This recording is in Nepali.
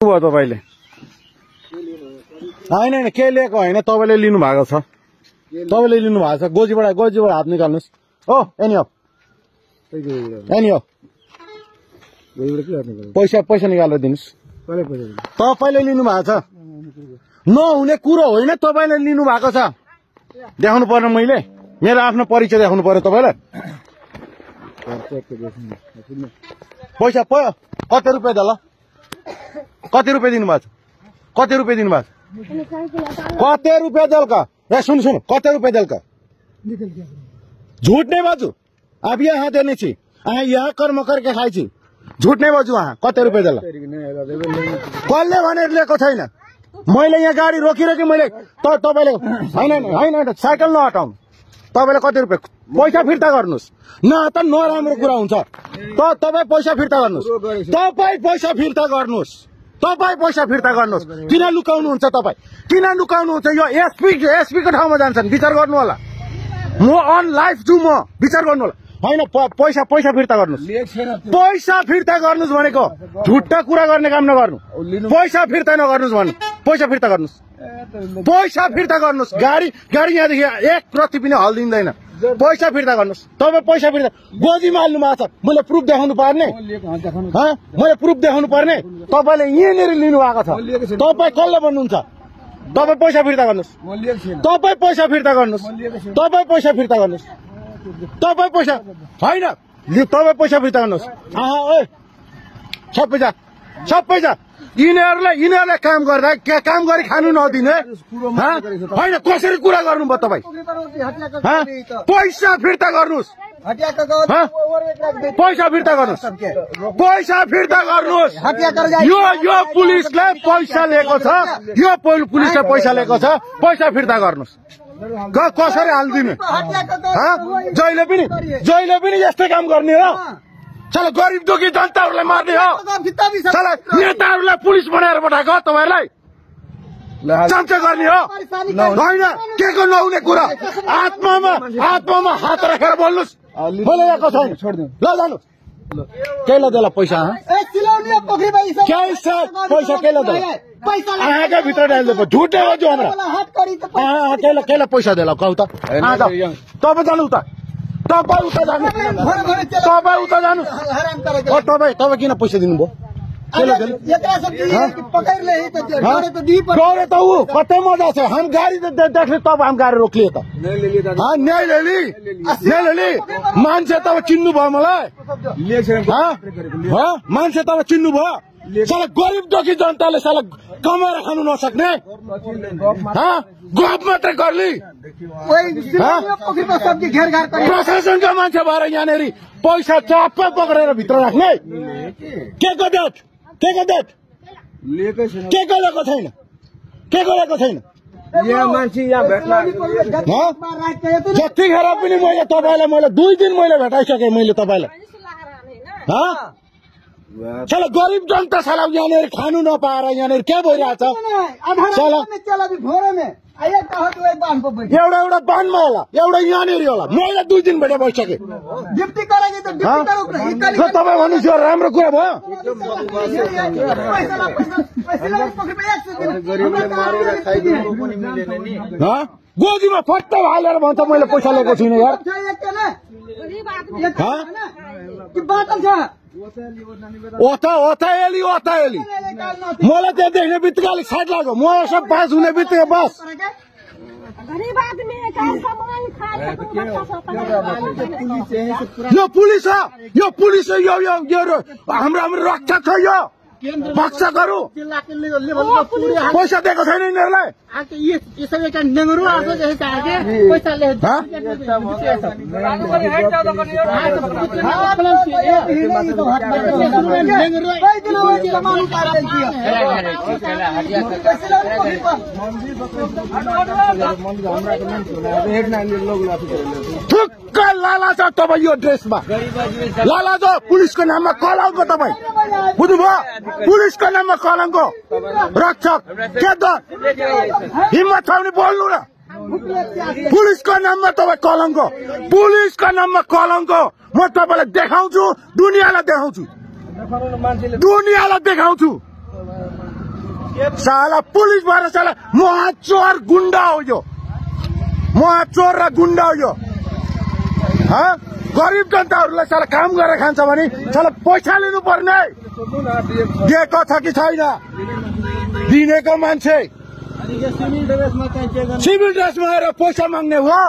भयो तपाईले हैन के लिएको हैन तपाईले लिनु भएको छ तपाईले लिनु भएको छ गोजीबाट हात निकाल्नुस् ओ एनी हो पैसा निकालेर दिनुस् तपाईले लिनु भएको छ नहुने कुरो होइन तपाईले लिनु भएको छ देखाउनु पर्ने मैले मेरो आफ्नो परिचय देखाउनु पर्यो तपाईलाई पैसा कति रुपैयाँ दल कति रुपैयाँ दिनुभएको छ कति रुपैयाँ दिनुभएको छ कति रुपैयाँ दल का सुन कति रुपैयाँ दल का झूठ नहीं बाजू अब यहाँ देने छी यहाँ कर्म करके खाई छी झूठ नहीं बाजू वहाँ कति रुपैयाँ दल कसले भनेर लिएको छैन मैले यहाँ गाडी रोकिरहेको मैले तपाईले हैन साइकल नहटाउनु तपाईले कति रुपैयाँ पैसा फिर्ता गर्नुस् न त नराम्रो कुरा हुन्छ तपाई पैसा फिर्ता गर्नुस् तपाई पैसा फिर्ता गर्नुस् किन लुकाउनुहुन्छ तपाई किन लुकाउनुहुन्छ यो एसपी को ठाउँमा जान्छन् विचार गर्नु होला म अन लाइफ छु म विचार गर्नु होला हैन पैसा फिर्ता गर्नुस् पैसा फिर्ता गर्नुस् भनेको झुट्टा कुरा गर्ने काम नगर्नु पैसा फिर्ता नगर्नुस् भन्नु पैसा फिर्ता गर्नुस् गाडी यहाँदेखि एक प्रति पनि हल्दिँदैन पैसा फिर्ता गर्नुस् तपाईँ पैसा फिर्ता गोजीमा हाल्नु भएको छ मैले प्रुफ देखाउनु पर्ने मैले प्रुफ देखाउनु पर्ने तपाईले यहाँनिर लिनु भएको छ तपाईँ कसले भन्नुहुन्छ तपाईँ पैसा फिर्ता गर्नुस् तपाईँ पैसा फिर्ता गर्नुस् तपाईँ पैसा फिर्ता गर्नुस् तपाईँ पैसा हैन तपाईँ पैसा फिर्ता गर्नुस् सबै जा यिनीहरुले काम गर्दा काम गरी खानु नदिने हैन कसरी कुरा गर्नु भयो तपाई पैसा फिर्ता गर्नुस् पैसा फिर्ता गर्नुस् यो पुलिसले पैसा लिएको छ यो पुलिसले पैसा लिएको छ पैसा फिर्ता गर्नुस् कसरी हाल्दिने जहिले पनि यस्तै काम गर्ने हो चलो गरीब दुखी जनताहरूलाई मार्ने हो चलो नेताहरूलाई पुलिस बनाएर पठाएको तपाईहरुलाई जाँच गर्ने हो हैन केको नहुने कुरा आत्मामा हात राखेर बोल्नुस् मैले ल्याएको छैन ल जानु केले देला पैसा पैसा केले देला आँखा भित्र डाल्दे झुटे हो जो हमरा केले पैसा देला कहू त तपाईँ जानु उता तपाईँ उता जानु तपाईँ किन पैसा दिनुभयो डरे त ऊ कतै मजा छ हम गाडी देख्ने तब हम गाडी रोक्लिए त न्याय लेली मान्छे तब चिन्नु भयो मलाई मान्छे तब चिन्नु भयो साला गरीब दुखी जनताले साला कमाएर खानु नसक्ने गफ मात्रै गर्ली प्रशासनका मान्छे भएर यहाँनिर पैसा चप्पै पक्रेर भित्र राख्ने के गरेको छैन जतिखेर पनि मैले तपाईलाई 2 दिन मैले भेटाइसकेँ मैले तपाईलाई साला गरीब जनता साला यहाँनिर खानु नपाएर यहाँनिर के भइरहेछ एउटा बानमा होला एउटा यहाँनिर होला मैले 2 दिन भेटे बसिसकेँ तपाईँ भन्नुहोस् यो राम्रो कुरा भयो गोजीमा फट्टा हालेर भन्छ मैले पैसा लिएको छुइनँ यार ओता एली मलाई त्यहाँ देख्ने बित्तिकै अलिक साइड लाग्यो म सब पास हुने बित्तिकै बस यो पुलिस हो यो हाम्रो रक्षा छ यो भक्षकहरू पैसा दिएको छैन यिनीहरूलाई ठुक्क लाला छ तपाईँ यो ड्रेसमा लाला छ पुलिसको नाममा कलङ्क तपाईँ बुझ्नुभयो पुलिसको नाममा कलङ्क रक्षक के त हिम्मत छ भने बोल्नु न पुलिसको नाममा तपाईँ कलङ्क म तपाईँलाई देखाउँछु दुनियाँलाई देखाउँछु साला पुलिस भएर साला महाचोर गुन्डा हो यो महाचोर र गुन्डा हो यो गरिब जनताहरूलाई साला काम गरेर खान्छ भने साला पैसा लिनु पर्ने दिएको छ कि छैन दिनेको मान्छे सिभिल ड्रेसमा आएर पैसा माग्ने हो